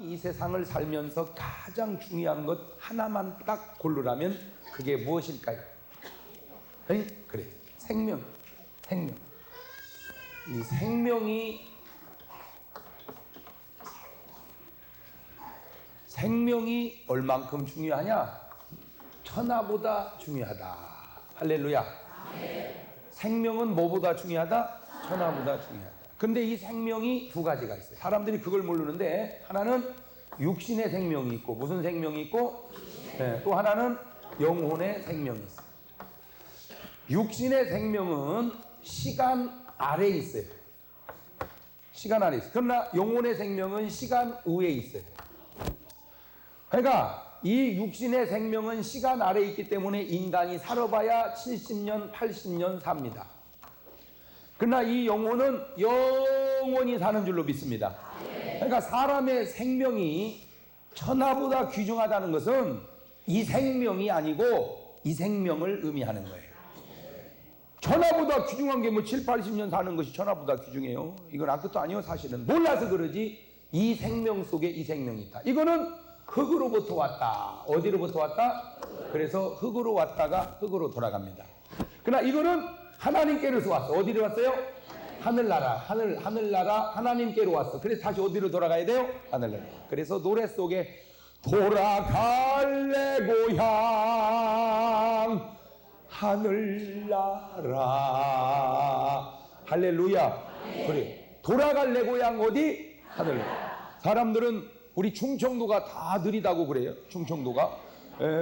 이 세상을 살면서 가장 중요한 것 하나만 딱 고르라면 그게 무엇일까요? 에이? 그래, 생명. 이 생명이 얼만큼 중요하냐? 천하보다 중요하다. 할렐루야. 생명은 뭐보다 중요하다? 천하보다 중요하다. 근데 이 생명이 두 가지가 있어요. 사람들이 그걸 모르는데, 하나는 육신의 생명이 있고, 무슨 생명이 있고, 또 하나는 영혼의 생명이 있어요. 육신의 생명은 시간 아래에 있어요. 시간 아래에 있어요. 그러나 영혼의 생명은 시간 위에 있어요. 그러니까 이 육신의 생명은 시간 아래에 있기 때문에 인간이 살아봐야 70년, 80년 삽니다. 그러나 이 영혼은 영원히 사는 줄로 믿습니다. 그러니까 사람의 생명이 천하보다 귀중하다는 것은 이 생명이 아니고 이 생명을 의미하는 거예요. 천하보다 귀중한 게 뭐 7, 80년 사는 것이 천하보다 귀중해요. 이건 아무것도 아니에요. 사실은 몰라서 그러지. 이 생명 속에 이 생명이 있다. 이거는 흙으로부터 왔다. 어디로부터 왔다? 그래서 흙으로 왔다가 흙으로 돌아갑니다. 그러나 이거는 하나님께로서 왔어. 어디로 왔어요? 하늘나라. 하늘나라 하나님께로 왔어. 그래서 다시 어디로 돌아가야 돼요? 하늘나라. 그래서 노래 속에 돌아갈래 고향 하늘나라. 할렐루야. 그래. 돌아갈래 고향 어디? 하늘나라. 사람들은 우리 충청도가 다 느리다고 그래요. 충청도가.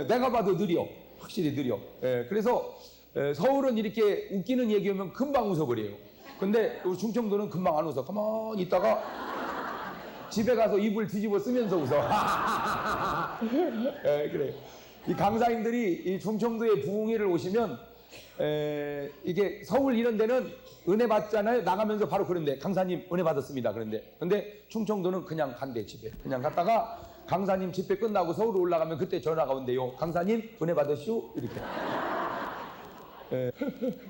내가 봐도 느려. 확실히 느려. 그래서 서울은 이렇게 웃기는 얘기하면 금방 웃어버려요. 근데 우리 충청도는 금방 안 웃어. 가만히 있다가 집에 가서 입을 뒤집어 쓰면서 웃어. 그래. 이 강사님들이 이 충청도에 부흥회를 오시면 이게 서울 이런 데는 은혜 받잖아요. 나가면서 바로 그런데 강사님 은혜 받았습니다. 그런데 근데 충청도는 그냥 간대. 집에 그냥 갔다가 강사님 집회 끝나고 서울 올라가면 그때 전화가 온대요. 강사님 은혜 받으시오. 이렇게.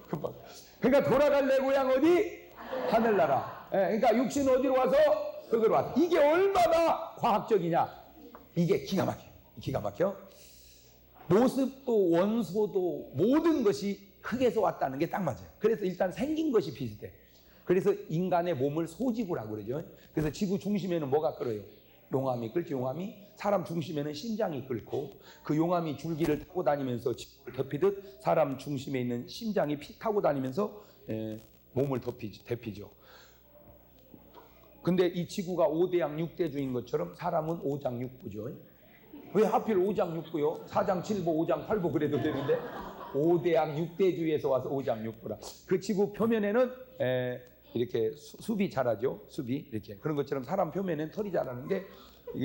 금방. 그러니까 돌아갈래 고향 어디? 하늘나라. 그러니까 육신 어디로 와서? 흙으로 와서. 이게 얼마나 과학적이냐? 이게 기가 막혀. 기가 막혀. 모습도 원소도 모든 것이 흙에서 왔다는 게 딱 맞아요. 그래서 일단 생긴 것이 비슷해. 그래서 인간의 몸을 소지구라고 그러죠. 그래서 지구 중심에는 뭐가 끓어요? 용암이 끓지. 용암이 사람 중심에는 심장이 끓고, 그 용암이 줄기를 타고 다니면서 지구를 덮이듯 사람 중심에 있는 심장이 피 타고 다니면서 몸을 데피죠. 근데 이 지구가 5대양 6대주인 것처럼 사람은 5장 6부죠. 왜 하필 5장 6부요? 4장 7부 5장 8부 그래도 되는데 5대양 6대주에서 와서 5장 6부라. 그 지구 표면에는 이렇게 숲이 자라죠. 숲이 이렇게. 그런 것처럼 사람 표면에는 털이 자라는데,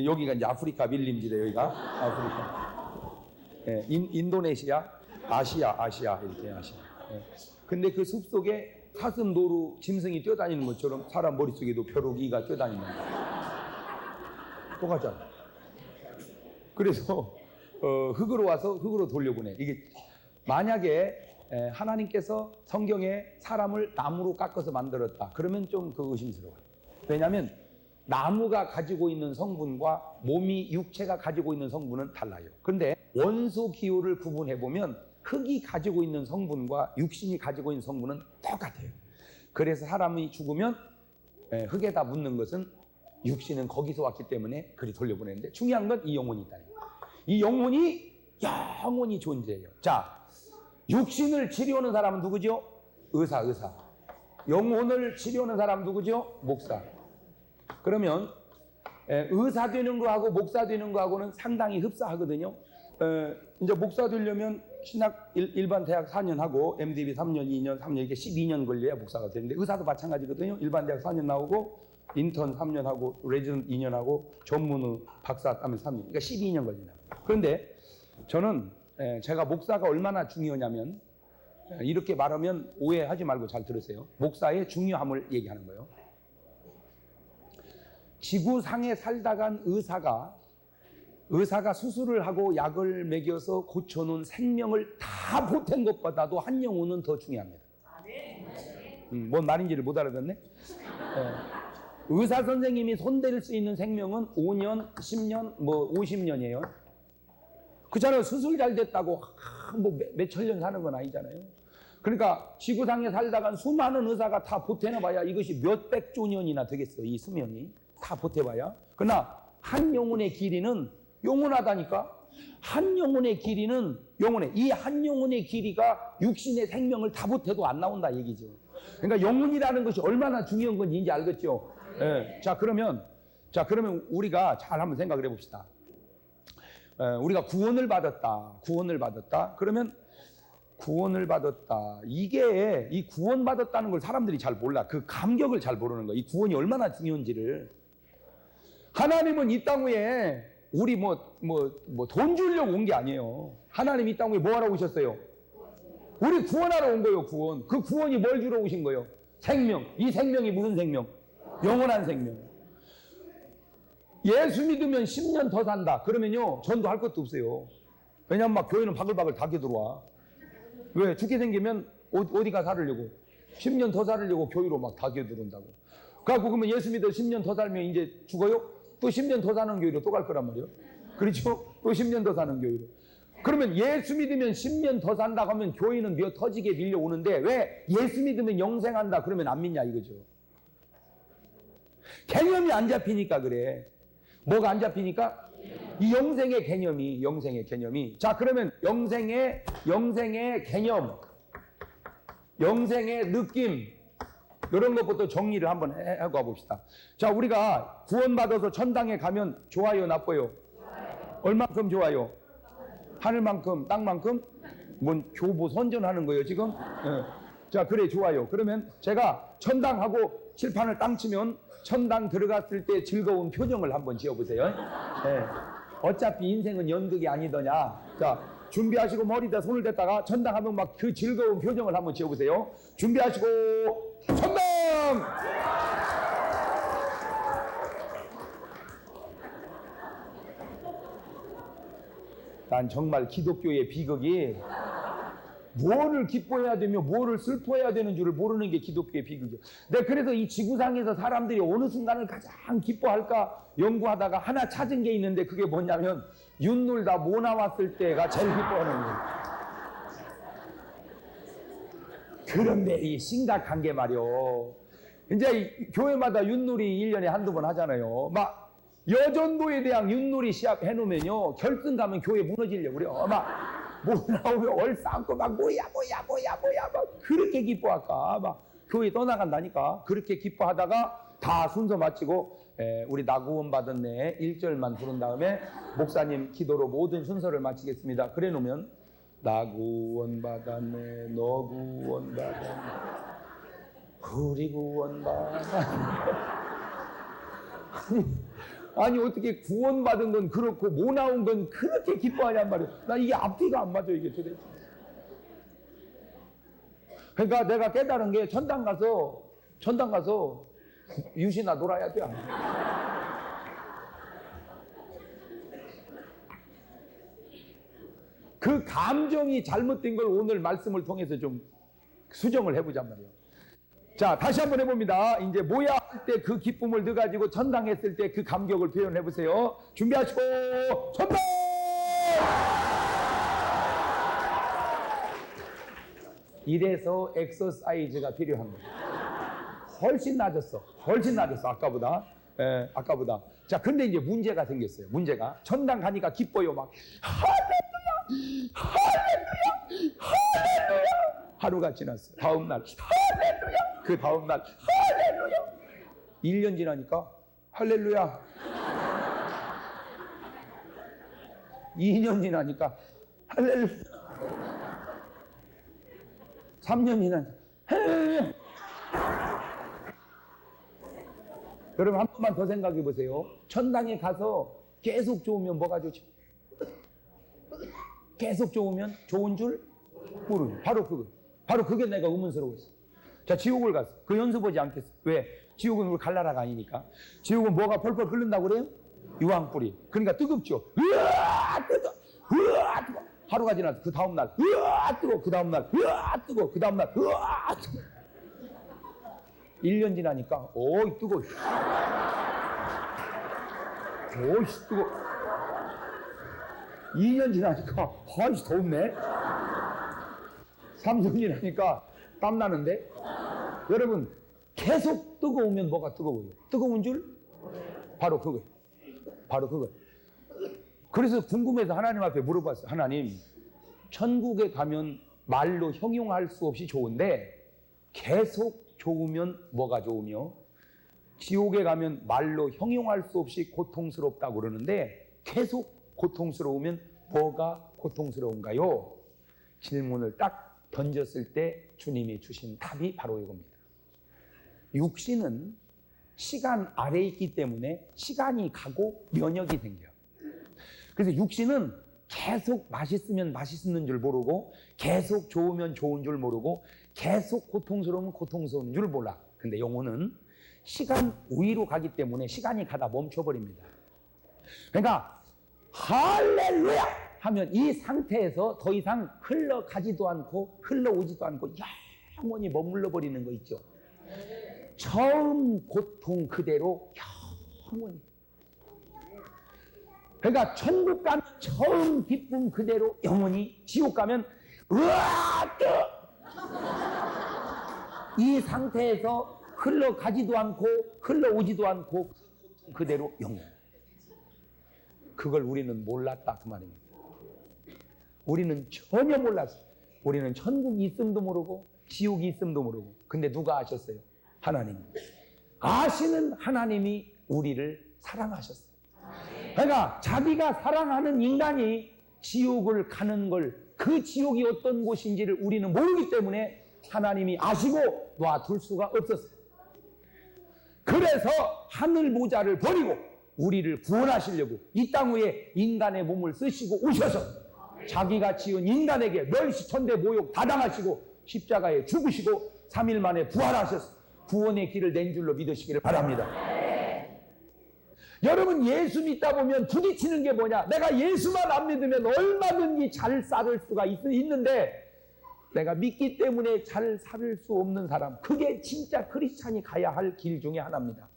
여기가 이제 아프리카 밀림지대. 여기가 아프리카. 인도네시아, 아시아 이렇게 아시아. 근데 그 숲 속에 사슴, 노루, 짐승이 뛰어다니는 것처럼 사람 머릿속에도 벼룩이가 뛰어다니는 거예요. 똑같잖아. 그래서 흙으로 와서 흙으로 돌려보내. 이게 만약에 하나님께서 성경에 사람을 나무로 깎아서 만들었다. 그러면 좀 그 의심스러워요. 왜냐하면 나무가 가지고 있는 성분과 몸이 육체가 가지고 있는 성분은 달라요. 그런데 원소 기호를 구분해보면 흙이 가지고 있는 성분과 육신이 가지고 있는 성분은 똑같아요. 그래서 사람이 죽으면 흙에다 묻는 것은 육신은 거기서 왔기 때문에 그리 돌려보내는데, 중요한 건 이 영혼이 있다는 거예요. 이 영혼이 영원히 존재해요. 자, 육신을 치료하는 사람은 누구죠? 의사. 영혼을 치료하는 사람은 누구죠? 목사. 그러면 의사 되는 거하고 목사 되는 거하고는 상당히 흡사하거든요. 이제 목사 되려면 신학 일반 대학 4년 하고 MDB 3년, 2년, 3년 이렇게 12년 걸려야 목사가 되는데, 의사도 마찬가지거든요. 일반 대학 4년 나오고 인턴 3년 하고 레지던트 2년 하고 전문의 박사 따면 3년. 그러니까 12년 걸린다. 그런데 저는 제가 목사가 얼마나 중요하냐면, 이렇게 말하면 오해하지 말고 잘 들으세요. 목사의 중요함을 얘기하는 거예요. 지구상에 살다간 의사가 수술을 하고 약을 먹여서 고쳐놓은 생명을 다 보탠 것보다도 한 영혼은 더 중요합니다. 뭔 말인지를 못 알아듣네. 의사 선생님이 손댈 수 있는 생명은 5년, 10년, 뭐 50년이에요. 그잖아요. 수술 잘 됐다고 뭐 몇천 년 사는 건 아니잖아요. 그러니까 지구상에 살다간 수많은 의사가 다 보태놔봐야 이것이 몇백조 년이나 되겠어. 이 수명이 다 보태봐야. 그러나 한 영혼의 길이는 영원하다니까. 한 영혼의 길이는 영원해. 이 한 영혼의 길이가 육신의 생명을 다 보태도 안 나온다 얘기죠. 그러니까 영혼이라는 것이 얼마나 중요한 건지 이제 알겠죠. 예. 자 그러면 우리가 잘 한번 생각을 해봅시다. 우리가 구원을 받았다. 그러면 구원을 받았다. 이게 이 구원 받았다는 걸 사람들이 잘 몰라. 그 감격을 잘 모르는 거야. 이 구원이 얼마나 중요한지를. 하나님은 이 땅 위에 우리 돈 주려고 온 게 아니에요. 하나님 이 땅 위에 뭐 하러 오셨어요? 우리 구원하러 온 거예요. 구원. 그 구원이 뭘 주러 오신 거예요? 생명. 이 생명이 무슨 생명? 영원한 생명. 예수 믿으면 10년 더 산다. 그러면요 전도할 것도 없어요. 왜냐면 막 교회는 바글바글 다 들어와. 왜? 죽게 생기면 어디가 살으려고? 10년 더 살으려고 교회로 막 다 들어온다고. 그래갖고 그러면 예수 믿어 10년 더 살면 이제 죽어요? 또 10년 더 사는 교회로 또 갈 거란 말이에요. 그렇죠? 또 10년 더 사는 교회로. 그러면 예수 믿으면 10년 더 산다고 하면 교회는 몇 터지게 밀려오는데 왜 예수 믿으면 영생한다 그러면 안 믿냐 이거죠. 개념이 안 잡히니까 그래. 뭐가 안 잡히니까? 이 영생의 개념이. 자 그러면 영생의 개념, 영생의 느낌, 이런 것부터 정리를 한번 하고 와봅시다. 자 우리가 구원받아서 천당에 가면 좋아요 나빠요? 얼만큼 좋아요? 하늘만큼 땅만큼? 뭔 교보 선전하는 거예요 지금? 네. 자 그래 좋아요. 그러면 제가 천당하고 칠판을 땅 치면 천당 들어갔을 때 즐거운 표정을 한번 지어보세요. 네. 어차피 인생은 연극이 아니더냐. 자 준비하시고 머리에다 손을 댔다가 천당하면 막 그 즐거운 표정을 한번 지어보세요. 준비하시고 천당! 난 정말 기독교의 비극이 뭐를 기뻐해야 되며 뭐를 슬퍼해야 되는 줄을 모르는 게 기독교의 비극이에요. 내가 그래서 이 지구상에서 사람들이 어느 순간을 가장 기뻐할까 연구하다가 하나 찾은 게 있는데 그게 뭐냐면 윷놀 다 못 나왔을 때가 제일 기뻐하는 거예요. 그런데 이 심각한 게 말이요. 이제 이 교회마다 윷놀이 1년에 한두 번 하잖아요. 막 여전도에 대한 윷놀이 시합 해놓으면요 결승 가면 교회 무너지려고 그래요. 막 뭐 나오면 얼싸안고 막 뭐야 막 그렇게 기뻐할까. 막 교회 떠나간다니까. 그렇게 기뻐하다가 다 순서 마치고 우리 나 구원 받았네 1절만 부른 다음에 목사님 기도로 모든 순서를 마치겠습니다. 그래 놓으면 나 구원 받았네 너 구원 받았네 우리 구원 받았네. 아니 어떻게 구원받은 건 그렇고 못 나온 건 그렇게 기뻐하냔 말이야. 나 이게 앞뒤가 안 맞아 이게 도대체. 그러니까 내가 깨달은 게 천당 가서 유시나 놀아야 돼. 그 감정이 잘못된 걸 오늘 말씀을 통해서 좀 수정을 해보잔 말이에요. 자 다시 한번 해봅니다. 이제 모야 할 때 그 기쁨을 넣어가지고 천당했을 때 그 감격을 표현해보세요. 준비하시고 천당! 이래서 엑서사이즈가 필요한 거예요. 훨씬 낮았어 아까보다. 아까보다. 자 근데 이제 문제가 생겼어요. 문제가 천당 가니까 기뻐요. 막 할렐루야 하루가 지났어요. 다음날 할렐루야 그 다음날 할렐루야 1년 지나니까 할렐루야 2년 지나니까 할렐루야 3년 지나니까 할렐루야. 여러분 한 번만 더 생각해 보세요. 천당에 가서 계속 좋으면 뭐가 좋죠? 계속 좋으면 좋은 줄 모르는 바로 그게 내가 의문스러웠어. 자 지옥을 갔어. 그 연습하지 않겠어. 왜? 지옥은 우리 갈 나라가 아니니까. 지옥은 뭐가 펄펄 끓는다고 그래요? 유황불이. 그러니까 뜨겁죠. 으아 뜨거 하루가 지나서 그 다음날 으아 뜨거 그 다음날 으아 뜨거 그 다음날 으아 뜨거 1년 지나니까 어이 뜨거워. 어이 뜨거워. 2년 지나니까 아이씨 덥네. 3년 지나니까 땀 나는데. 여러분 계속 뜨거우면 뭐가 뜨거워요? 뜨거운 줄? 바로 그거예요. 바로 그거예요. 그래서 궁금해서 하나님 앞에 물어봤어요. 하나님, 천국에 가면 말로 형용할 수 없이 좋은데 계속 좋으면 뭐가 좋으며, 지옥에 가면 말로 형용할 수 없이 고통스럽다고 그러는데 계속 고통스러우면 뭐가 고통스러운가요? 질문을 딱 던졌을 때 주님이 주신 답이 바로 이겁니다. 육신은 시간 아래에 있기 때문에 시간이 가고 면역이 생겨요. 그래서 육신은 계속 맛있으면 맛있는 줄 모르고, 계속 좋으면 좋은 줄 모르고, 계속 고통스러우면 고통스러운 줄 몰라. 근데 영혼은 시간 위로 가기 때문에 시간이 가다 멈춰버립니다. 그러니까 할렐루야 하면 이 상태에서 더 이상 흘러가지도 않고 흘러오지도 않고 영원히 머물러 버리는 거 있죠. 처음 고통 그대로 영원히. 그러니까 천국 가면 처음 기쁨 그대로 영원히, 지옥 가면 으아 뜨! 이 상태에서 흘러가지도 않고 흘러오지도 않고 그대로 영원. 그걸 우리는 몰랐다 그 말입니다. 우리는 전혀 몰랐어요. 우리는 천국이 있음도 모르고 지옥이 있음도 모르고. 근데 누가 아셨어요? 하나님. 아시는 하나님이 우리를 사랑하셨어요. 그러니까 자기가 사랑하는 인간이 지옥을 가는 걸, 그 지옥이 어떤 곳인지를 우리는 모르기 때문에 하나님이 아시고 놔둘 수가 없었어요. 그래서 하늘 모자를 버리고 우리를 구원하시려고 이 땅 위에 인간의 몸을 쓰시고 오셔서 자기가 지은 인간에게 멸시천대 모욕 다 당하시고 십자가에 죽으시고 3일 만에 부활하셔서 구원의 길을 낸 줄로 믿으시기를 바랍니다. 여러분, 예수 믿다 보면 부딪히는 게 뭐냐? 내가 예수만 안 믿으면 얼마든지 잘 살을 수가 있는데 내가 믿기 때문에 잘 살 수 없는 사람, 그게 진짜 크리스찬이 가야 할 길 중에 하나입니다.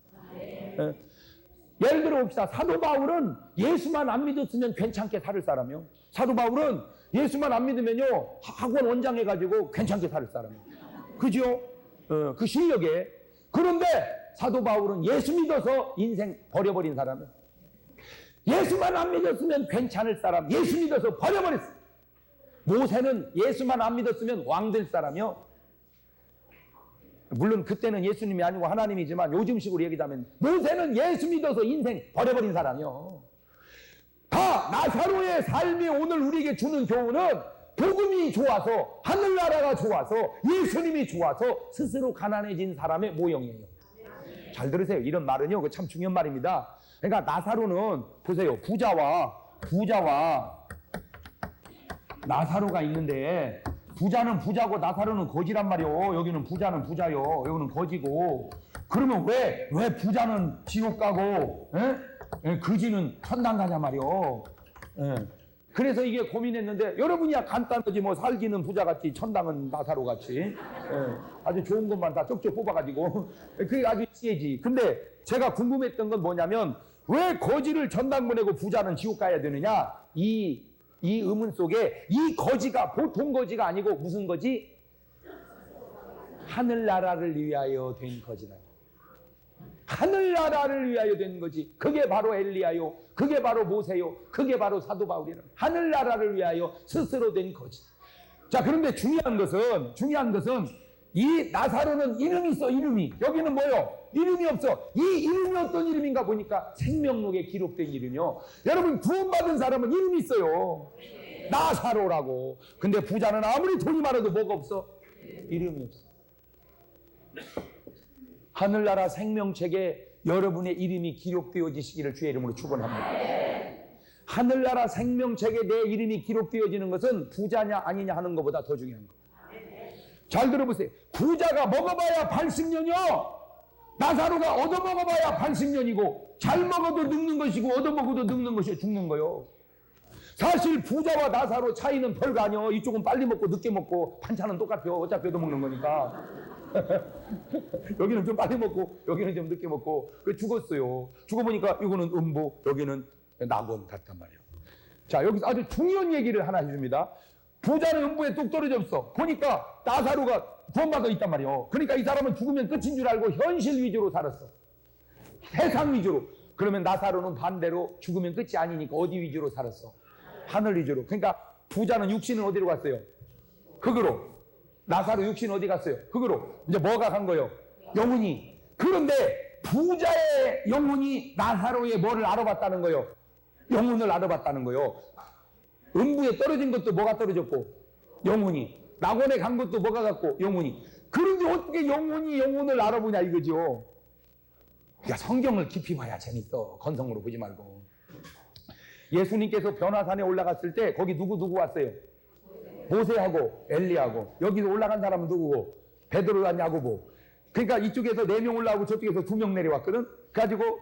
예를 들어 봅시다. 사도 바울은 예수만 안 믿었으면 괜찮게 살 사람이요. 사도 바울은 예수만 안 믿으면요 학원 원장 해가지고 괜찮게 살 사람이요. 그죠? 그 실력에. 그런데 사도 바울은 예수 믿어서 인생 버려버린 사람이에요. 예수만 안 믿었으면 괜찮을 사람, 예수 믿어서 버려버렸어요. 모세는 예수만 안 믿었으면 왕 될 사람이요. 물론 그때는 예수님이 아니고 하나님이지만 요즘식으로 얘기하면 모세는 예수 믿어서 인생 버려버린 사람이요. 다 나사로의 삶이 오늘 우리에게 주는 교훈은 복음이 좋아서, 하늘나라가 좋아서, 예수님이 좋아서 스스로 가난해진 사람의 모형이에요. 잘 들으세요. 이런 말은요, 그 참 중요한 말입니다. 그러니까 나사로는 보세요. 부자와 나사로가 있는데, 부자는 부자고 나사로는 거지란 말이요. 여기는 부자는 부자요. 여기는 거지고. 그러면 왜 부자는 지옥 가고, 거지는 천당 가냐 말이요. 그래서 이게 고민했는데, 여러분이야 간단하지 뭐, 살기는 부자같이 천당은 나사로같이 아주 좋은 것만 다 쪽쪽 뽑아가지고 그게 아주 지혜지. 근데 제가 궁금했던 건 뭐냐면, 왜 거지를 천당 보내고 부자는 지옥 가야 되느냐? 이 의문 속에 이 거지가 보통 거지가 아니고 무슨 거지? 하늘나라를 위하여 된 거지라. 하늘나라를 위하여 된 거지. 그게 바로 엘리야요. 그게 바로 모세요. 그게 바로 사도 바울이라. 하늘나라를 위하여 스스로 된 거지. 자, 그런데 중요한 것은 이 나사로는 이름이 있어. 이름이. 여기는 뭐요? 이름이 없어. 이 이름이 어떤 이름인가 보니까 생명록에 기록된 이름이요. 여러분, 구원받은 사람은 이름이 있어요. 나사로라고. 근데 부자는 아무리 돈이 많아도 뭐가 없어? 이름이 없어. 하늘나라 생명책에 여러분의 이름이 기록되어지시기를 주의 이름으로 축원합니다. 하늘나라 생명책에 내 이름이 기록되어지는 것은 부자냐 아니냐 하는 것보다 더 중요한 거예요. 잘 들어보세요. 부자가 먹어봐야 80년이요. 나사로가 얻어먹어봐야 80년이고, 잘 먹어도 늙는 것이고 얻어먹어도 늙는 것이 죽는 거요. 사실 부자와 나사로 차이는 별거 아니요. 이쪽은 빨리 먹고 늦게 먹고 반찬은 똑같아요. 어차피 얻어먹는 거니까. 여기는 좀 빨리 먹고 여기는 좀 늦게 먹고 그 죽었어요. 죽어보니까 이거는 음부, 여기는 낙원 같단 말이에요. 자, 여기서 아주 중요한 얘기를 하나 해줍니다. 부자는 음부에 뚝 떨어졌어. 보니까 나사로가 구원받아 있단 말이에요. 그러니까 이 사람은 죽으면 끝인 줄 알고 현실 위주로 살았어. 세상 위주로. 그러면 나사로는 반대로 죽으면 끝이 아니니까 어디 위주로 살았어? 하늘 위주로. 그러니까 부자는 육신은 어디로 갔어요? 흙으로. 나사로 육신 어디 갔어요? 흙으로. 이제 뭐가 간 거예요? 영혼이. 그런데 부자의 영혼이 나사로의 뭐를 알아봤다는 거예요? 영혼을 알아봤다는 거예요. 음부에 떨어진 것도 뭐가 떨어졌고? 영혼이. 낙원에 간 것도 뭐가 갔고? 영혼이. 그런데 어떻게 영혼이 영혼을 알아보냐 이거죠. 야, 성경을 깊이 봐야 재밌어. 건성으로 보지 말고. 예수님께서 변화산에 올라갔을 때 거기 누구 왔어요? 모세하고 엘리하고. 여기서 올라간 사람은 누구고? 베드로와 야고보. 그러니까 이쪽에서 4명 올라오고 저쪽에서 2명 내려왔거든. 그래가지고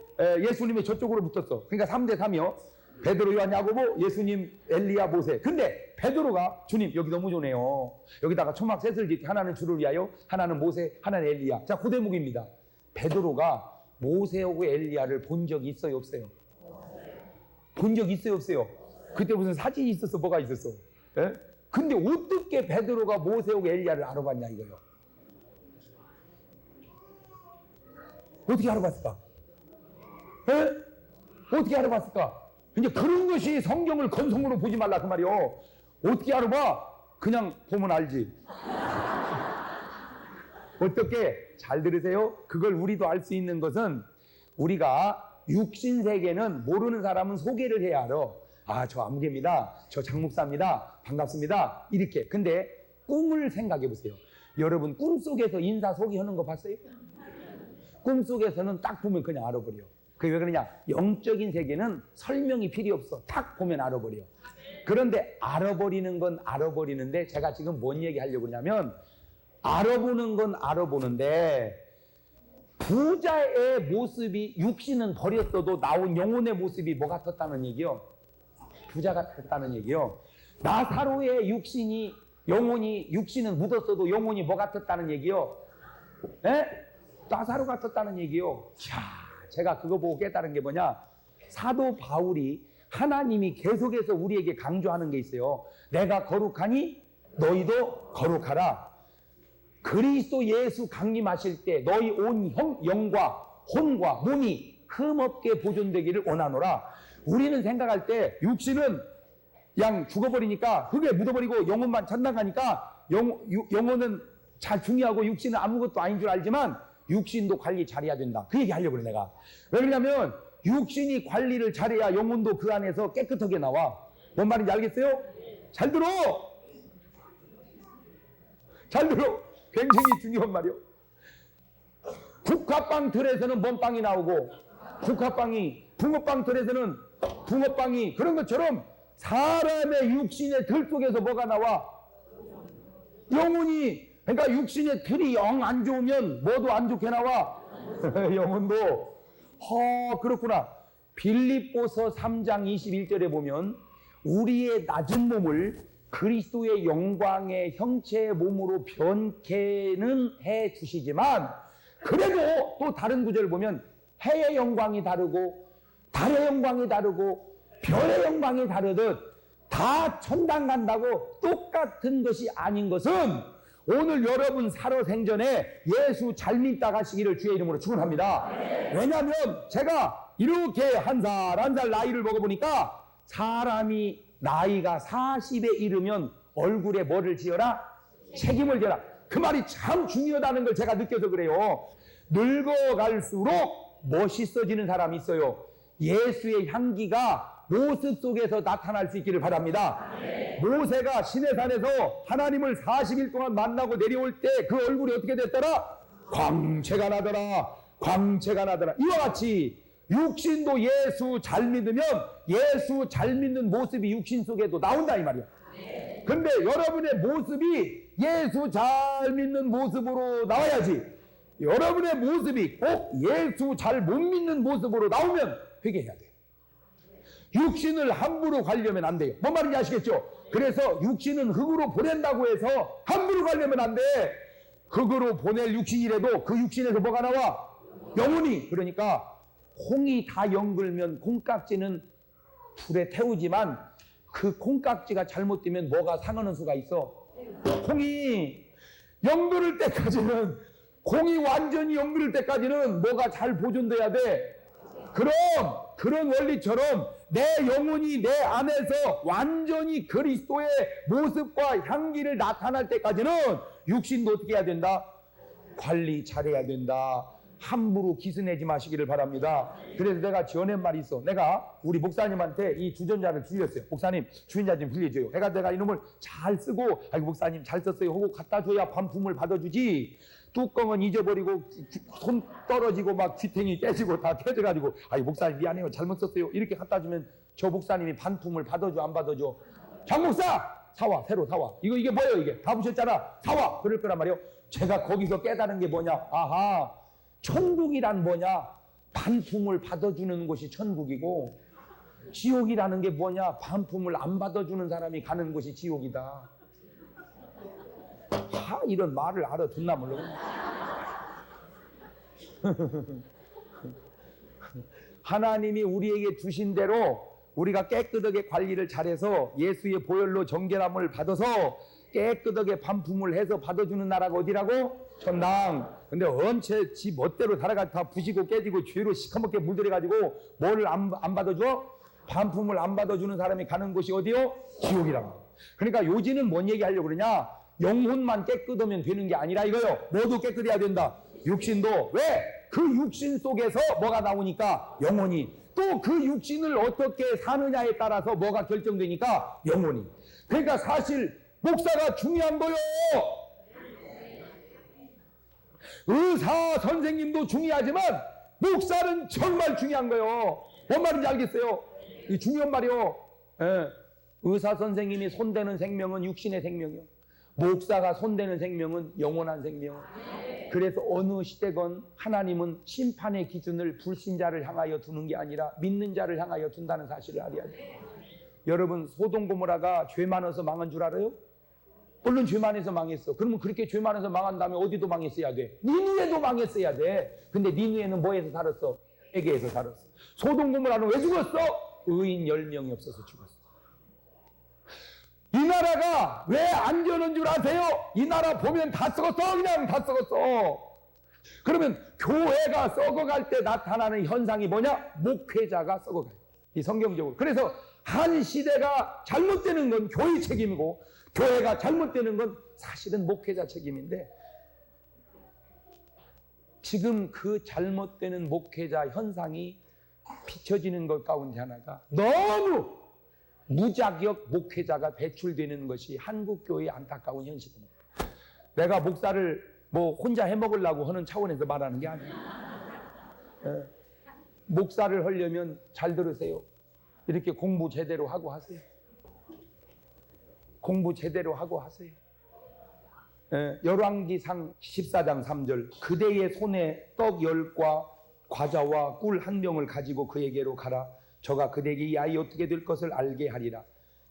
예수님이 저쪽으로 붙었어. 그러니까 3대3이요. 베드로, 요한, 야고보, 예수님, 엘리야, 모세. 근데 베드로가 주님 여기 너무 좋네요. 여기다가 초막 셋을 짓게. 하나는 주를 위하여, 하나는 모세, 하나는 엘리야. 자, 그 대목입니다. 베드로가 모세하고 엘리야를 본 적이 있어요, 없어요? 본 적 있어요, 없어요? 그때 무슨 사진이 있었어, 뭐가 있었어? 예? 근데 어떻게 베드로가 모세하고 엘리야를 알아봤냐 이거예요. 어떻게 알아봤을까? 예? 어떻게 알아봤을까? 이제 그런 것이 성경을 건성으로 보지 말라 그 말이요. 어떻게 알아봐? 그냥 보면 알지. 어떻게? 잘 들으세요. 그걸 우리도 알 수 있는 것은 우리가 육신 세계는 모르는 사람은 소개를 해야 알아. 아, 저 아무개입니다. 저 장목사입니다. 반갑습니다. 이렇게. 근데 꿈을 생각해 보세요. 여러분 꿈속에서 인사 소개하는 거 봤어요? 꿈속에서는 딱 보면 그냥 알아버려. 그게 왜 그러냐? 영적인 세계는 설명이 필요 없어. 딱 보면 알아버려. 그런데 알아버리는 건 알아버리는데 제가 지금 뭔 얘기 하려고 그러냐면 알아보는 건 알아보는데 부자의 모습이 육신은 버렸어도 나온 영혼의 모습이 뭐 같았다는 얘기요? 부자 같았다는 얘기요. 나사로의 육신이 영혼이 육신은 묻었어도 영혼이 뭐 같았다는 얘기요? 에? 나사로 같았다는 얘기요. 자, 제가 그거 보고 깨달은 게 뭐냐? 사도 바울이 하나님이 계속해서 우리에게 강조하는 게 있어요. 내가 거룩하니 너희도 거룩하라. 그리스도 예수 강림하실 때 너희 온 영과 혼과 몸이 흠없게 보존되기를 원하노라. 우리는 생각할 때 육신은 그냥 죽어버리니까 흙에 묻어버리고 영혼만 천당가니까 영혼은 잘 중요하고 육신은 아무것도 아닌 줄 알지만 육신도 관리 잘해야 된다. 그 얘기 하려고 그래 내가. 왜 그러냐면 육신이 관리를 잘해야 영혼도 그 안에서 깨끗하게 나와. 뭔 말인지 알겠어요? 잘 들어. 잘 들어. 굉장히 중요한 말이요. 국화빵 틀에서는 뭔 빵이 나오고 국화빵이, 붕어빵 틀에서는 붕어빵이, 그런 것처럼 사람의 육신의 틀 속에서 뭐가 나와? 영혼이. 그러니까 육신의 틀이 영 안 좋으면 뭐도 안 좋게 나와? 영혼도. 그렇구나. 빌립보서 3장 21절에 보면 우리의 낮은 몸을 그리스도의 영광의 형체의 몸으로 변케는 해 주시지만 그래도 또 다른 구절을 보면 해의 영광이 다르고 달의 영광이 다르고 별의 영광이 다르듯 다 천당 간다고 똑같은 것이 아닌 것은 오늘 여러분 살아생전에 예수 잘 믿다 가시기를 주의 이름으로 축원합니다. 왜냐하면 제가 이렇게 한 살 나이를 먹어보니까 사람이 나이가 40에 이르면 얼굴에 뭐를 지어라? 책임을 져라. 그 말이 참 중요하다는 걸 제가 느껴서 그래요. 늙어갈수록 멋있어지는 사람이 있어요. 예수의 향기가 모습 속에서 나타날 수 있기를 바랍니다. 모세가 시내산에서 하나님을 40일 동안 만나고 내려올 때 그 얼굴이 어떻게 됐더라? 광채가 나더라. 광채가 나더라. 이와 같이 육신도 예수 잘 믿으면 예수 잘 믿는 모습이 육신 속에도 나온다 이 말이야. 근데 여러분의 모습이 예수 잘 믿는 모습으로 나와야지. 여러분의 모습이 꼭 예수 잘 못 믿는 모습으로 나오면 회개해야 돼요. 육신을 함부로 가려면 안 돼요. 뭔 말인지 아시겠죠? 그래서 육신은 흙으로 보낸다고 해서 함부로 가려면 안 돼. 흙으로 보낼 육신이라도 그 육신에서 뭐가 나와? 영혼이. 그러니까 콩이 다 연글면 콩깍지는 불에 태우지만 그 콩깍지가 잘못되면 뭐가 상하는 수가 있어? 콩이 연그를 때까지는, 콩이 완전히 연그를 때까지는 뭐가 잘 보존돼야 돼. 그럼 그런 원리처럼 내 영혼이 내 안에서 완전히 그리스도의 모습과 향기를 나타날 때까지는 육신도 어떻게 해야 된다? 관리 잘해야 된다. 함부로 기스내지 마시기를 바랍니다. 그래서 내가 지어낸 말이 있어. 내가 우리 목사님한테 이 주전자를 빌렸어요. 목사님 주전자 좀 빌려줘요. 내가 이놈을 잘 쓰고, 아이고 목사님 잘 썼어요 하고 갖다 줘야 반품을 받아주지. 뚜껑은 잊어버리고 손 떨어지고 막 귀탱이 깨지고 다 깨져가지고, 아이고 목사님 미안해요 잘못 썼어요 이렇게 갖다 주면 저 목사님이 반품을 받아줘 안 받아줘? 장 목사 사와, 새로 사와. 이게 뭐예요? 이게 다 부셨잖아, 사와. 그럴 거란 말이에요. 제가 거기서 깨달은 게 뭐냐? 아하, 천국이란 뭐냐? 반품을 받아주는 곳이 천국이고, 지옥이라는 게 뭐냐? 반품을 안 받아주는 사람이 가는 곳이 지옥이다. 이런 말을 알아듣나 모르겠네. 하나님이 우리에게 주신 대로 우리가 깨끗하게 관리를 잘해서 예수의 보혈로 정결함을 받아서 깨끗하게 반품을 해서 받아주는 나라가 어디라고? 천당. 근데 언제 지 멋대로 살아가 다 부시고 깨지고 죄로 시커멓게 물들여가지고 뭐를 안 받아줘? 반품을 안 받아주는 사람이 가는 곳이 어디요? 지옥이라고. 그러니까 요지는 뭔 얘기 하려고 그러냐? 영혼만 깨끗하면 되는 게 아니라 이거요. 모두 깨끗해야 된다. 육신도. 왜? 그 육신 속에서 뭐가 나오니까? 영혼이. 또 그 육신을 어떻게 사느냐에 따라서 뭐가 결정되니까? 영혼이. 그러니까 사실 목사가 중요한 거요. 의사 선생님도 중요하지만 목사는 정말 중요한 거요. 뭔 말인지 알겠어요? 이 중요한 말이요. 예. 의사 선생님이 손대는 생명은 육신의 생명이요. 목사가 손대는 생명은 영원한 생명. 그래서 어느 시대건 하나님은 심판의 기준을 불신자를 향하여 두는 게 아니라 믿는 자를 향하여 둔다는 사실을 알아야 돼요. 여러분, 소돔 고모라가 죄 많아서 망한 줄 알아요? 물론 죄 많아서 망했어. 그러면 그렇게 죄 많아서 망한 다음에 어디도 망했어야 돼? 니느웨도 망했어야 돼. 근데 니느웨는 뭐에서 살았어? 세계에서 살았어. 소돔 고모라는 왜 죽었어? 의인 10명이 없어서 죽었어. 이 나라가 왜 안 되는 줄 아세요? 이 나라 보면 다 썩었어. 그냥 다 썩었어. 그러면 교회가 썩어갈 때 나타나는 현상이 뭐냐? 목회자가 썩어가요. 이 성경적으로. 그래서 한 시대가 잘못되는 건 교회 책임이고, 교회가 잘못되는 건 사실은 목회자 책임인데, 지금 그 잘못되는 목회자 현상이 비춰지는 것 가운데 하나가 너무 무자격 목회자가 배출되는 것이 한국교회의 안타까운 현실입니다. 내가 목사를 뭐 혼자 해먹으려고 하는 차원에서 말하는 게 아니에요. 예. 목사를 하려면 잘 들으세요. 이렇게 공부 제대로 하고 하세요. 공부 제대로 하고 하세요. 예. 열왕기상 14장 3절, 그대의 손에 떡 10과 과자와 꿀 1병을 가지고 그에게로 가라. 저가 그대에게 이 아이 어떻게 될 것을 알게 하리라.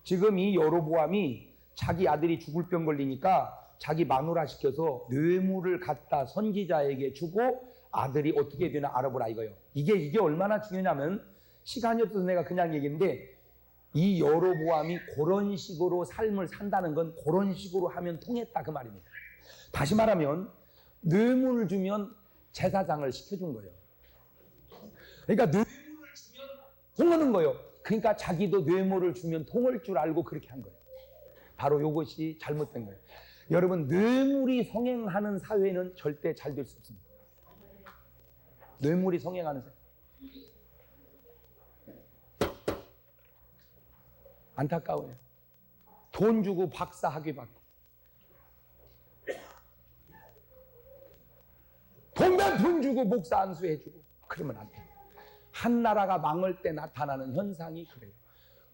지금 이 여로보암이 자기 아들이 죽을 병 걸리니까 자기 마누라 시켜서 뇌물을 갖다 선지자에게 주고 아들이 어떻게 되나 알아보라 이거예요. 이게 얼마나 중요하냐면, 시간이 없어서 내가 그냥 얘기했는데, 이 여로보암이 그런 식으로 삶을 산다는 건 그런 식으로 하면 통했다 그 말입니다. 다시 말하면 뇌물을 주면 제사장을 시켜준 거예요. 그러니까 뇌물을 주면 통하는 거예요. 그러니까 자기도 뇌물을 주면 통할 줄 알고 그렇게 한 거예요. 바로 이것이 잘못된 거예요. 여러분, 뇌물이 성행하는 사회는 절대 잘 될 수 없습니다. 뇌물이 성행하는 사회. 안타까워요. 돈 주고 박사 학위 받고, 돈 주고 목사 안수해주고, 그러면 안 돼요. 한 나라가 망할 때 나타나는 현상이 그래요.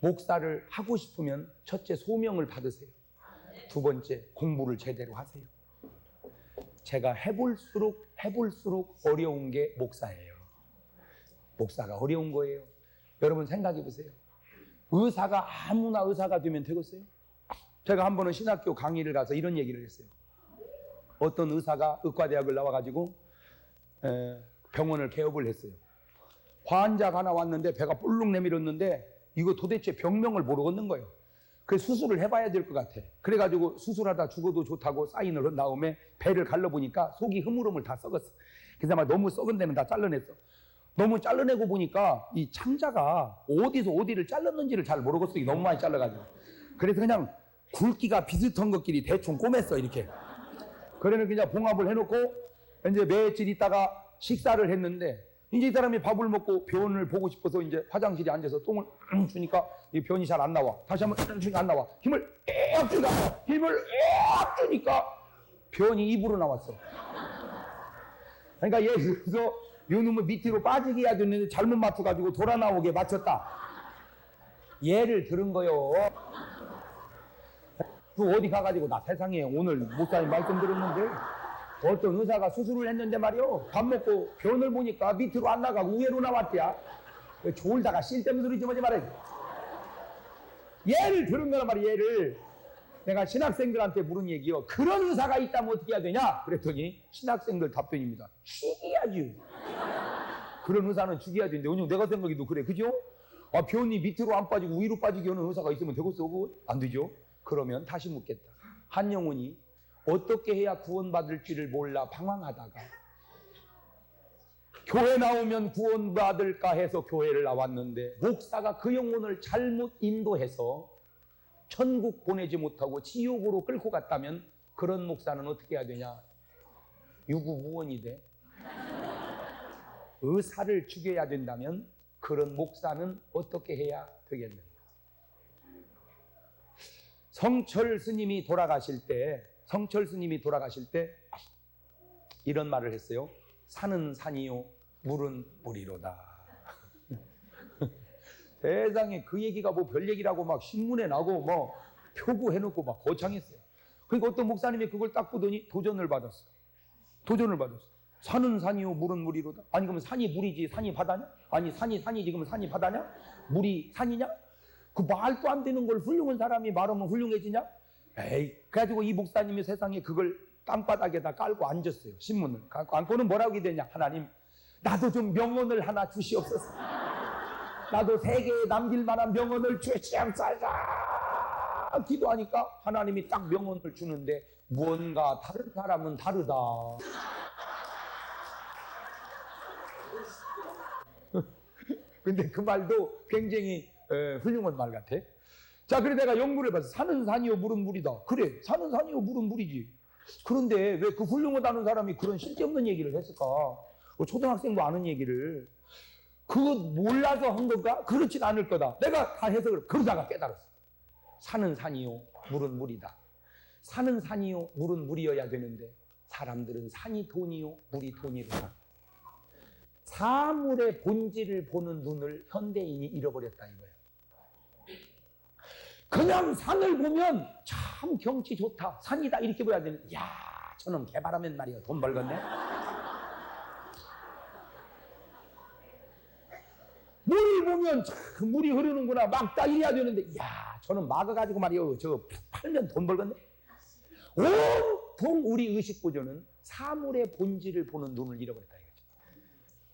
목사를 하고 싶으면 첫째 소명을 받으세요. 두 번째 공부를 제대로 하세요. 제가 해볼수록 어려운 게 목사예요. 목사가 어려운 거예요. 여러분 생각해 보세요. 의사가 아무나 의사가 되면 되겠어요? 제가 한 번은 신학교 강의를 가서 이런 얘기를 했어요. 어떤 의사가 의과대학을 나와가지고 병원을 개업을 했어요. 환자가 하나 왔는데 배가 볼록 내밀었는데 이거 도대체 병명을 모르겠는 거예요. 그래서 수술을 해봐야 될 것 같아. 그래가지고 수술하다 죽어도 좋다고 사인을 한 다음에 배를 갈라보니까 속이 흐물흐물 다 썩었어. 그래서 막 너무 썩은 데는 다 잘라냈어. 너무 잘라내고 보니까 이 창자가 어디서 어디를 잘랐는지를 잘 모르겠어. 너무 많이 잘라가지고. 그래서 그냥 굵기가 비슷한 것끼리 대충 꼬맸어 이렇게. 그래는 그냥 봉합을 해놓고 이제 며칠 있다가 식사를 했는데 이제 이 사람이 밥을 먹고 변을 보고 싶어서 이제 화장실에 앉아서 똥을 주니까 이 변이 잘 안 나와. 다시 한번 주니까 안 나와. 힘을 쫙 주니까 힘을 쫙 주니까 변이 입으로 나왔어. 그러니까 예를 들어서 요 놈을 밑으로 빠지게 해야 되는데 잘못 맞춰가지고 돌아 나오게 맞췄다. 예를 들은 거요. 그 어디 가가지고 나 세상에 오늘 목사님 말씀 들었는데 어떤 의사가 수술을 했는데 말이요. 밥 먹고 변을 보니까 밑으로 안 나가고 위로 나왔대야. 졸다가 쓸데없는 소리 좀 하지 말아야지. 예를 들은 거란 말이야. 예를. 내가 신학생들한테 물은 얘기요. 그런 의사가 있다면 어떻게 해야 되냐? 그랬더니 신학생들 답변입니다. 죽여야지. 그런 의사는 죽여야 되는데 왜냐면 내가 생각해도 그래. 그죠? 아, 변이 밑으로 안 빠지고 위로 빠지게 하는 의사가 있으면 되겠어? 그거? 안 되죠? 그러면 다시 묻겠다. 한 영혼이 어떻게 해야 구원받을지를 몰라 방황하다가 교회 나오면 구원받을까 해서 교회를 나왔는데 목사가 그 영혼을 잘못 인도해서 천국 보내지 못하고 지옥으로 끌고 갔다면 그런 목사는 어떻게 해야 되냐? 유구무원이 돼. 의사를 죽여야 된다면 그런 목사는 어떻게 해야 되겠는가? 성철 스님이 돌아가실 때 이런 말을 했어요. 산은 산이요 물은 물이로다. 세상에 그 얘기가 뭐 별 얘기라고 막 신문에 나고 뭐 표구해놓고 막 거창했어요. 그러니까 어떤 목사님이 그걸 딱 보더니 도전을 받았어. 산은 산이요 물은 물이로다. 아니 그러면 산이 물이지 산이 바다냐? 아니 산이 산이지 그러면 산이 바다냐? 물이 산이냐? 그 말도 안 되는 걸 훌륭한 사람이 말하면 훌륭해지냐? 에이, 그래가지고 이 목사님이 세상에 그걸 땅바닥에다 깔고 앉았어요. 신문을 안고는 뭐라고 해야 되냐? 하나님 나도 좀 명언을 하나 주시옵소서. 나도 세계에 남길 만한 명언을 주시옵소서. 기도하니까 하나님이 딱 명언을 주는데 무언가 다른 사람은 다르다. 근데 그 말도 굉장히 훌륭한 말 같아. 자, 그래 내가 연구를 해봤어. 산은 산이요 물은 물이다. 그래, 산은 산이요 물은 물이지. 그런데 왜 그 훌륭하다는 사람이 그런 쓸데없는 얘기를 했을까? 초등학생도 아는 얘기를. 그거 몰라서 한 건가? 그렇진 않을 거다. 내가 다 해석을 그러다가 깨달았어. 산은 산이요 물은 물이다. 산은 산이요 물은 물이어야 되는데 사람들은 산이 돈이요 물이 돈이로다. 사물의 본질을 보는 눈을 현대인이 잃어버렸다 이거예요. 그냥 산을 보면 참 경치 좋다. 산이다 이렇게 봐야 되는데 야 저놈 개발하면 말이야 돈 벌겠네. 물을 보면 참 물이 흐르는구나 막다 이래야 되는데 야 저는 막아가지고 말이야 저거 팔면 돈 벌겠네. 온통 우리 의식구조는 사물의 본질을 보는 눈을 잃어버렸다 이거죠.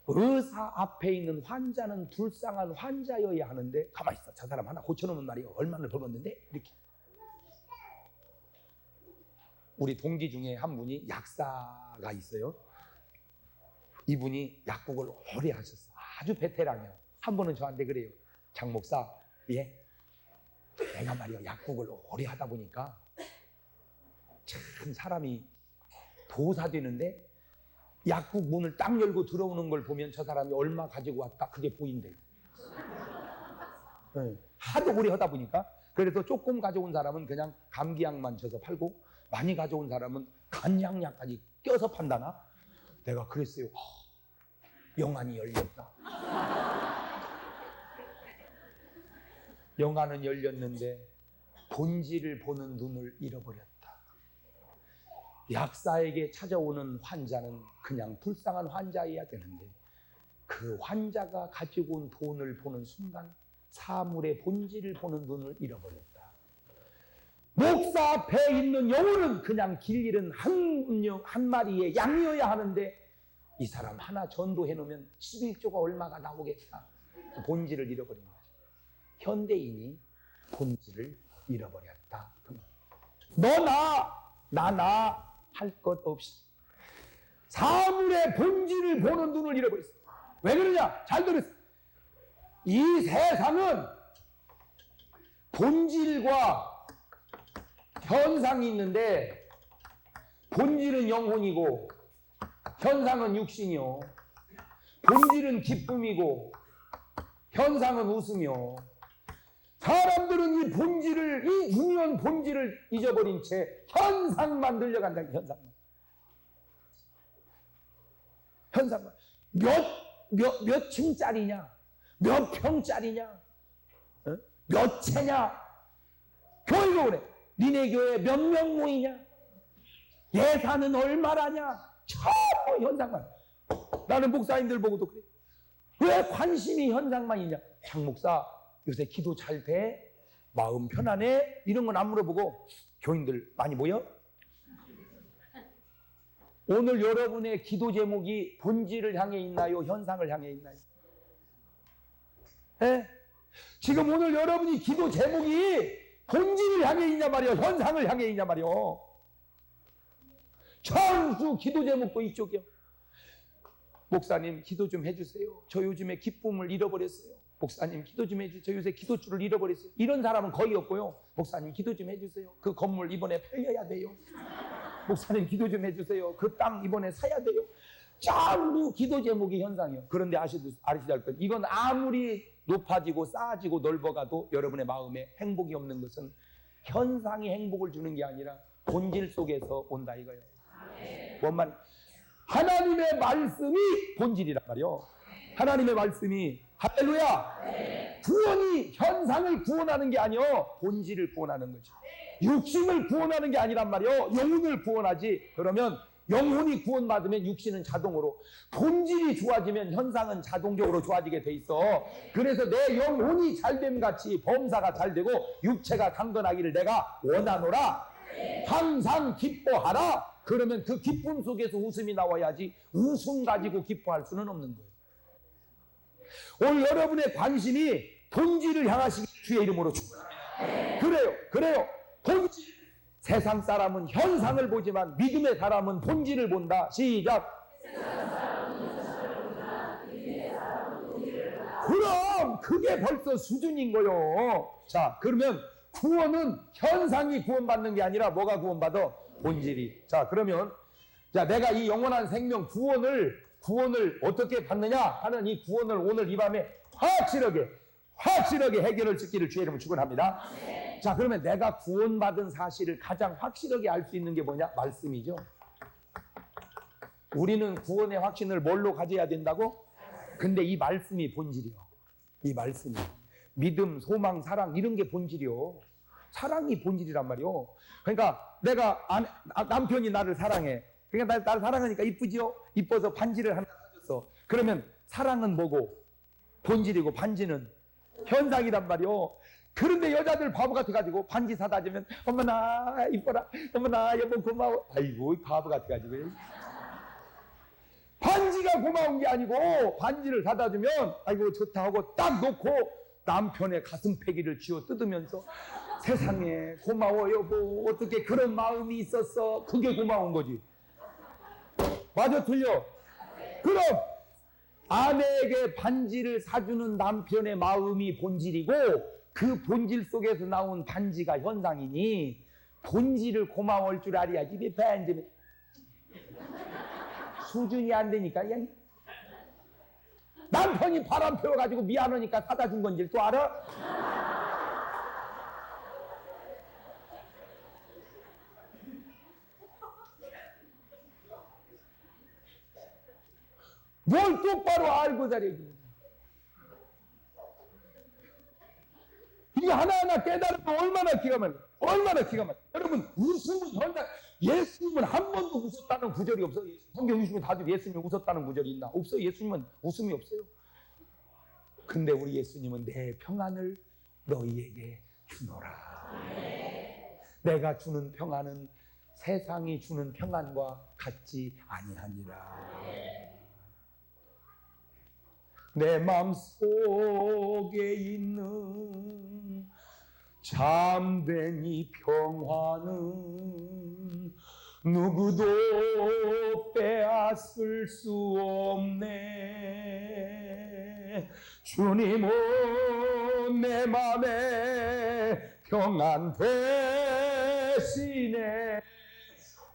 의사 앞에 있는 환자는 불쌍한 환자여야 하는데 가만히 있어. 저 사람 하나 고쳐놓으면 말이야 얼마나 벌었는데 이렇게. 우리 동기 중에 한 분이 약사가 있어요. 이분이 약국을 오래 하셨어. 아주 베테랑이야. 한 번은 저한테 그래요. 장 목사, 예? 내가 말이야 약국을 오래 하다 보니까 참 사람이 도사 되는데 약국 문을 딱 열고 들어오는 걸 보면 저 사람이 얼마 가지고 왔다 그게 보인대. 네. 하도 오래 하다 보니까. 그래서 조금 가져온 사람은 그냥 감기약만 줘서 팔고 많이 가져온 사람은 간양약까지 껴서 판다나? 내가 그랬어요. 영안이 열렸다. 영안은 열렸는데 본질을 보는 눈을 잃어버렸다. 약사에게 찾아오는 환자는 그냥 불쌍한 환자여야 되는데 그 환자가 가지고 온 돈을 보는 순간 사물의 본질을 보는 눈을 잃어버렸다. 목사 목사 앞에 있는 영혼은 그냥 길 잃은 한 마리의 양이어야 하는데 이 사람 하나 전도해 놓으면 11조가 얼마가 나오겠다. 본질을 잃어버린 거죠. 현대인이 본질을 잃어버렸다. 너나 할 것 없이 사물의 본질을 보는 눈을 잃어버렸어. 왜 그러냐? 잘 들었어. 이 세상은 본질과 현상이 있는데 본질은 영혼이고 현상은 육신이요. 본질은 기쁨이고 현상은 웃으며 사람들은 이 본질을, 이 중요한 본질을 잊어버린 채 현상만 늘려간다. 현상만. 몇 층짜리냐? 몇 평짜리냐? 몇 채냐? 교회가 그래. 니네 교회 몇 명 모이냐? 예산은 얼마라냐? 전부 현상만. 나는 목사님들 보고도 그래. 왜 관심이 현상만이냐? 장 목사 요새 기도 잘 돼? 마음 편안해? 이런 건 안 물어보고 교인들 많이 모여? 오늘 여러분의 기도 제목이 본질을 향해 있나요? 현상을 향해 있나요? 에? 지금 오늘 여러분이 기도 제목이 본질을 향해 있냐 말이요? 현상을 향해 있냐 말이요? 전수 기도 제목도 이쪽이요. 목사님 기도 좀 해주세요. 저 요즘에 기쁨을 잃어버렸어요. 목사님 기도 좀 해주세요. 저 요새 기도줄을 잃어버렸어요. 이런 사람은 거의 없고요. 목사님 기도 좀 해주세요. 그 건물 이번에 팔려야 돼요. 목사님 기도 좀 해주세요. 그 땅 이번에 사야 돼요. 전부 기도 제목이 현상이요. 그런데 아시지 할 것, 이건 아무리 높아지고 쌓아지고 넓어가도 여러분의 마음에 행복이 없는 것은 현상이 행복을 주는 게 아니라 본질 속에서 온다 이거예요. 뭔 말? 하나님의 말씀이 본질이란 말이요. 하나님의 말씀이 할렐루야. 구원이 현상을 구원하는 게 아니요 본질을 구원하는 거죠. 육신을 구원하는 게 아니란 말이요 영혼을 구원하지. 그러면 영혼이 구원받으면 육신은 자동으로, 본질이 좋아지면 현상은 자동적으로 좋아지게 돼 있어. 그래서 내 영혼이 잘됨 같이 범사가 잘되고 육체가 강건하기를 내가 원하노라. 항상 기뻐하라. 그러면 그 기쁨 속에서 웃음이 나와야지 웃음 가지고 기뻐할 수는 없는 거예요. 오늘 여러분의 관심이 본질을 향하시기 주의 이름으로 축원합니다. 그래요. 본질. 세상 사람은 현상을 보지만 믿음의 사람은 본질을 본다. 시작. 그럼 그게 벌써 수준인 거요. 자, 그러면 구원은 현상이 구원받는 게 아니라 뭐가 구원받아? 본질이. 자, 그러면 자, 내가 이 영원한 생명 구원을 어떻게 받느냐 하는 이 구원을 오늘 이 밤에 확실하게 해결을 짓기를 주의 이름으로 축원합니다. 자, 그러면 내가 구원받은 사실을 가장 확실하게 알 수 있는 게 뭐냐? 말씀이죠. 우리는 구원의 확신을 뭘로 가져야 된다고? 근데 이 말씀이 본질이요. 이 말씀이. 믿음, 소망, 사랑 이런 게 본질이요. 사랑이 본질이란 말이요. 그러니까 내가 남편이 나를 사랑해. 그러니까 나를 사랑하니까 이쁘지요? 이뻐서 반지를 하나 사줬어. 그러면 사랑은 뭐고? 본질이고 반지는 현상이란 말이요. 그런데 여자들 바보 같아가지고 반지 사다 주면 어머나 이뻐라, 어머나 여보 고마워. 아이고 바보 같아가지고. 반지가 고마운 게 아니고 반지를 사다 주면 아이고 좋다 하고 딱 놓고 남편의 가슴패기를 쥐어 뜯으면서 세상에 고마워 여보, 어떻게 그런 마음이 있었어. 그게 고마운 거지. 맞아 틀려? 그럼 아내에게 반지를 사주는 남편의 마음이 본질이고 그 본질 속에서 나온 반지가 현상이니 본질을 고마워할 줄 알아야지. 왜 반지는 수준이 안 되니까 그냥 남편이 바람 피워가지고 미안하니까 사다 준 건지 또 알아? 뭘 똑바로 알고 살아야지. 이거 하나하나 깨달으면 얼마나 기가 막혀. 여러분 웃음은 현장. 예수님은 한 번도 웃었다는 구절이 없어요. 성경 읽으시면 다들 예수님이 웃었다는 구절이 있나? 없어요. 예수님은 웃음이 없어요. 근데 우리 예수님은 내 평안을 너희에게 주노라. 내가 주는 평안은 세상이 주는 평안과 같지 아니하니라. 내 마음속에 있는 참된 이 평안은 누구도 빼앗을 수 없네. 주님은 내 맘에 평안 대신에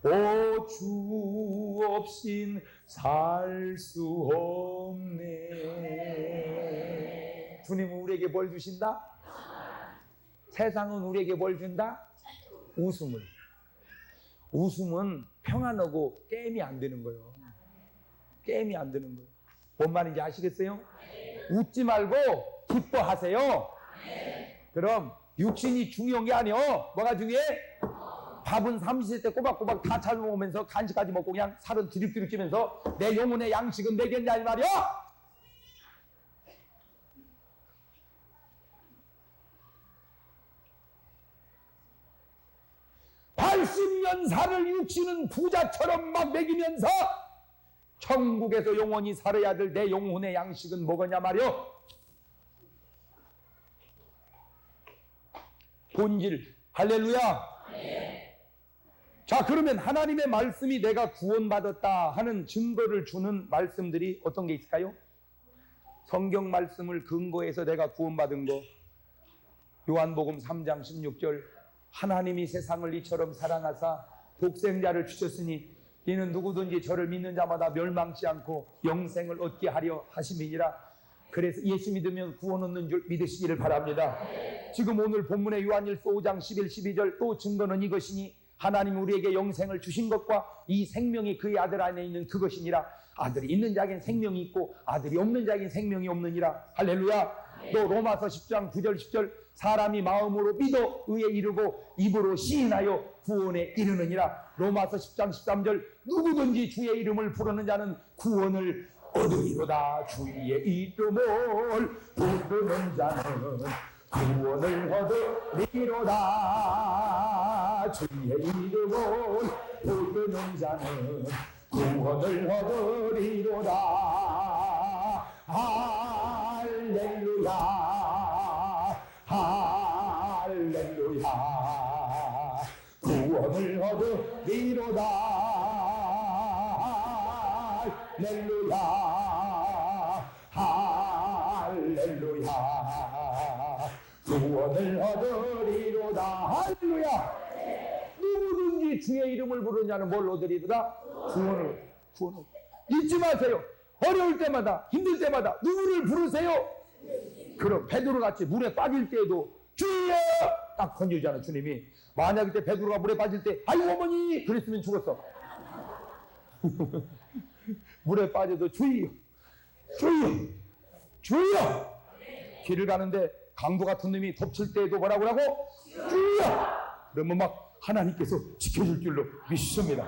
오 주 없인 살 수 없네. 주님은 우리에게 뭘 주신다? 세상은 우리에게 뭘 준다? 웃음을. 웃음은 평안하고 게임이 안 되는 거예요. 게임이 안 되는 거예요. 뭔 말인지 아시겠어요? 웃지 말고 기뻐하세요. 그럼 육신이 중요한 게 아니요. 뭐가 중요해? 밥은 30세 꼬박꼬박 다 잘 먹으면서 간식까지 먹고 그냥 살은 드립드립 찌면서 내 영혼의 양식은 내겠냐 이 말이야. 80년 살을 육신은 부자처럼 막 먹이면서 천국에서 영원히 살아야 될 내 영혼의 양식은 뭐겠냐 말이요. 본질. 할렐루야. 자, 그러면 하나님의 말씀이 내가 구원받았다 하는 증거를 주는 말씀들이 어떤 게 있을까요? 성경 말씀을 근거해서 내가 구원받은 거. 요한복음 3장 16절 하나님이 세상을 이처럼 사랑하사 독생자를 주셨으니 이는 누구든지 저를 믿는 자마다 멸망치 않고 영생을 얻게 하려 하심이니라. 그래서 예수 믿으면 구원 얻는 줄 믿으시기를 바랍니다. 지금 오늘 본문의 요한일서 5장 11, 12절 또 증거는 이것이니 하나님이 우리에게 영생을 주신 것과 이 생명이 그의 아들 안에 있는 그것이니라. 아들이 있는 자에겐 생명이 있고 아들이 없는 자에겐 생명이 없느니라. 할렐루야. 또 로마서 10장 9절 10절 사람이 마음으로 믿어 의에 이르고 입으로 시인하여 구원에 이르느니라. 로마서 10장 13절 누구든지 주의 이름을 부르는 자는 구원을 얻으리로다. 주의 이름을 부르는 자는 구원을 얻으리로다. 주의 이름을 부르는 자는 구원을 얻으리로다. 할렐루야. 할렐루야. 구원을 얻으리로다. 할렐루야. 할렐루야. 구원을 얻으리로다. 할렐루야. 누구든지 주의 이름을 부르는 자는 뭘 얻으리로다? 구원을. 잊지 마세요. 어려울 때마다 힘들 때마다 누구를 부르세요? 그럼 베드로같이 물에 빠질 때에도 주여 딱 건져주잖아. 주님이. 만약 그때 베드로가 물에 빠질 때 아이고 어머니 그랬으면 죽었어. 물에 빠져도 주여 주여 주여. 길을 가는데 강도 같은 놈이 덮칠 때에도 뭐라고 하고 주여. 그러면 막 하나님께서 지켜줄 줄로 믿습니다.